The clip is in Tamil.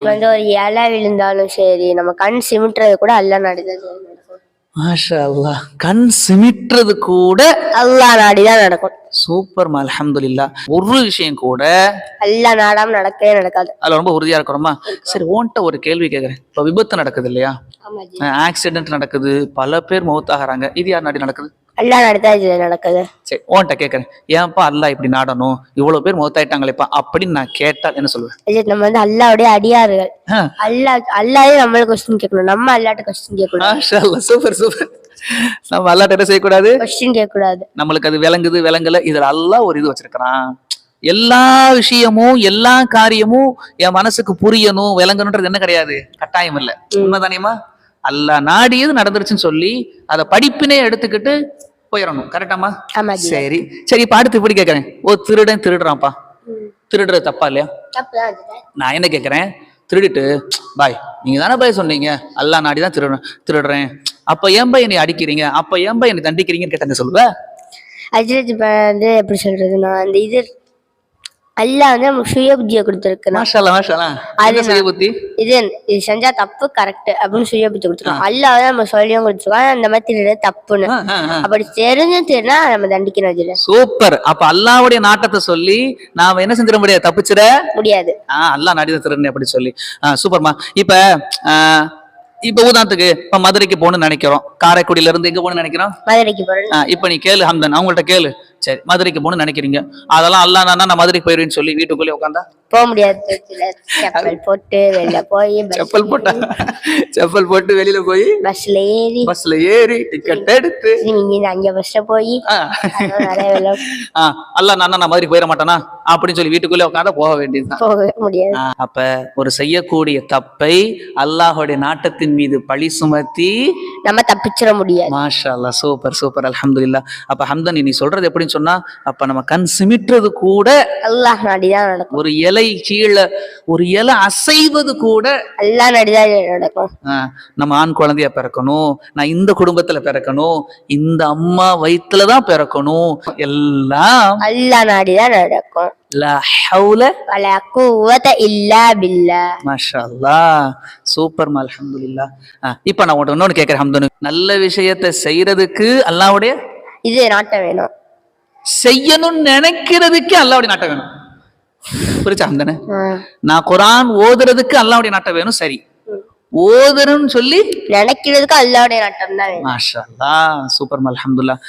வந்து ஒரு இலை விழுந்தாலும் சரி, நம்ம கண் சிமிட்டுறது கூட அல்லாஹ் நாடிதான் நடக்கும். மாஷா அல்லாஹ். கண் சிமிட்டுறது கூட அல்லாஹ் நாடிதான் நடக்கும். சூப்பர் அல்ஹம்துலில்லாஹ். ஒரு விஷயம் கூட அல்லாஹ் நாடாம நடக்கவே நடக்காது. அதுல ரொம்ப உறுதியா இருக்கிறோமா? சரி, உன்கிட்ட ஒரு கேள்வி கேட்கறேன். இப்ப விபத்து நடக்குது இல்லையா? ஆமாஜி. ஆக்சிடென்ட் நடக்குது, பல பேர் மௌத்தாகிறாங்க. இது யார் நாடி நடக்குது? அல்லாஹ் நாடிதான் இது நடக்குது. சரி, உன்கிட்ட கேட்கறேன். ஏன்ப்பா அல்லாஹ் இப்படி நாடணும், இவ்வளவு பேர் மௌத்தாயிட்டாங்களேப்பா அப்படின்னு நான் கேட்டால் என்ன சொல்லுவேன்? இது நம்ம வந்து அல்லாஹ்வுடைய அடியார்கள். ஆ, அல்லாஹே நம்மளுக்கு கொஸ்டின் கேட்கணும், நம்ம அல்லாட்ட கொஸ்டின் கேட்கக்கூடாது. மாஷா அல்லாஹ். Super super. நம்ம அல்லாஹ்ட்ட என்ன செய்யக்கூடாது? கொஸ்டின் கேட்கக்கூடாது. நம்மளுக்கு அது விளங்குது விளங்கல, இதுல அல்லாஹ் ஒரு இது வச்சிருக்கிறான். எல்லா விஷயமும் எல்லா காரியமும் என் மனசுக்கு புரியணும் விளங்கணும்ன்றது என்ன கிடையாது, கட்டாயம் இல்ல. உண்மைதானேமா? அல்லாஹ் நாடியது நடந்துருச்சுன்னு சொல்லி அதை படிப்பினே எடுத்துக்கிட்டு போயிடணும். கரெக்டாமா? ஆமாஜி. சரி சரி, இப்ப அடுத்து இப்படி கேட்கறேன். ஒரு திருடன் திருடுறான்ப்பா, திருடுறது தப்பா இல்லையா? தப்புதான் அது. நான் என்ன கேட்கறேன், திருடிட்டு பாய் நீங்க தானே பாய் சொன்னீங்க அல்லாஹ் நாடிதான் திருடுறேன், அப்ப ஏன் பாய் என்னை அடிக்கிறீங்க, அப்ப ஏன் பாய் என்னை தண்டிக்கிறீங்கன்னு கேட்டாங்க சொல்லுவ? அஜித் இப்ப வந்து எப்படி சொல்றதுன்னா, அந்த இது அல்லாஹ் வந்து நமக்கு சுய புத்தியை கொடுத்துருக்குன்னா, மாஷா அல்லாஹ் மாஷா அல்லாஹ். அது என்ன சுய புத்தி? இது செஞ்சா தப்பு கரெக்ட் அப்படின்னு சுய புத்தி கொடுத்துருக்கோம். அல்லாஹ் வந்து நம்ம சொல்லியும் கொடுத்துருக்கோம் அந்த மாதிரி திருடுறது தப்புன்னு. அப்படி தெரிஞ்சு திருனா நம்ம தண்டிக்கணும். அதுல சூப்பர். அப்ப அல்லாஹ்வுடைய நாட்டத்தை சொல்லி நாம என்ன செஞ்சிட முடியாது, தப்பிச்சிட முடியாது. அல்லாஹ் நாடிதான் திருடுன்னு அப்படி சொல்லி. சூப்பர்மா. இப்ப இப்ப உதாரணத்துக்கு இப்ப மதுரைக்கு போகணும்னு நினைக்கிறோம், காரைக்குடியில இருந்து எங்க போகணும்னு நினைக்கிறோம், மதுரைக்கு போறேன். இப்ப நீ கேளு ஹம்தன், அவங்கள்ட்ட கேளு. சரி, மதுரைக்கு போகணும்னு நினைக்கிறீங்க, அதெல்லாம் அல்லாஹ் நான் மதுரைக்கு போயிருவேன்னு சொல்லி வீட்டுக்குள்ளே உட்காந்தா போக முடியாது. செப்பல் போட்டு வெளில போய் செப்பல் போட்டா செப்பல் போட்டு வெளியில போய் பஸ்ல ஏறி டிக்கெட் எடுத்து அங்க பஸ்ல போய் நிறைய வேலை அல்லாஹ் நான் மதுரைக்கு போயிட மாட்டானா அப்படின்னு சொல்லி வீட்டுக்குள்ளே உட்காந்தா போக வேண்டியதுதான். போகவே முடியாது. அப்ப ஒரு செய்யக்கூடிய தப்பை அல்லாஹ்வுடைய நாட்டத்தின் மீது பழி சுமத்தி நம்ம தப்பிச்சிட முடியாது. மாஷா அல்லாஹ். சூப்பர் சூப்பர் அல்ஹம்துலில்லாஹ். அப்ப ஹம்தன் நீ சொல்றது எப்படின்னு சொன்னா, அப்ப நம்ம கண் சிமிட்டுறது கூட அல்லாஹ் நாடிதான் நடக்கும். ஒரு இலை கீழே ஒரு இலை அசைவது கூட அல்லாஹ் நாடிதான் நடக்கும். நம்ம ஆண் குழந்தையா பிறக்கணும், நான் இந்த குடும்பத்துல பிறக்கணும், இந்த அம்மா வயிற்றுலதான் பிறக்கணும், எல்லாம் அல்லாஹ் நாடிதான் நடக்கும். லா ஹவுல வலா குவத இல்லா பில்லாஹ். மாஷா அல்லாஹ். சூப்பர் அல்ஹம்துலில்லாஹ். இப்ப நான் உன்கிட்ட இன்னொன்னு கேட்கிறேன் ஹம்தனு. நல்ல விஷயத்தை செய்யறதுக்கு அல்லாஹ்வுடைய இது நாட்டம் வேணும், செய்யணும்னு நினைக்கிறதுக்கு அல்லாஹ்வுடைய நாட்டம் வேணும். புரிச்சா ஹம்தனு? நான் குர்ஆன் ஓதுறதுக்கு அல்லாஹ்வுடைய நாட்டம் வேணும். சரி, ஓதுறன்னு சொல்லி நினைக்கிறதுக்கு அல்லாஹ்வுடைய நாட்டம் தான் வேணும். மாஷா அல்லாஹ். சூப்பர் அல்ஹம்துலில்லாஹ்.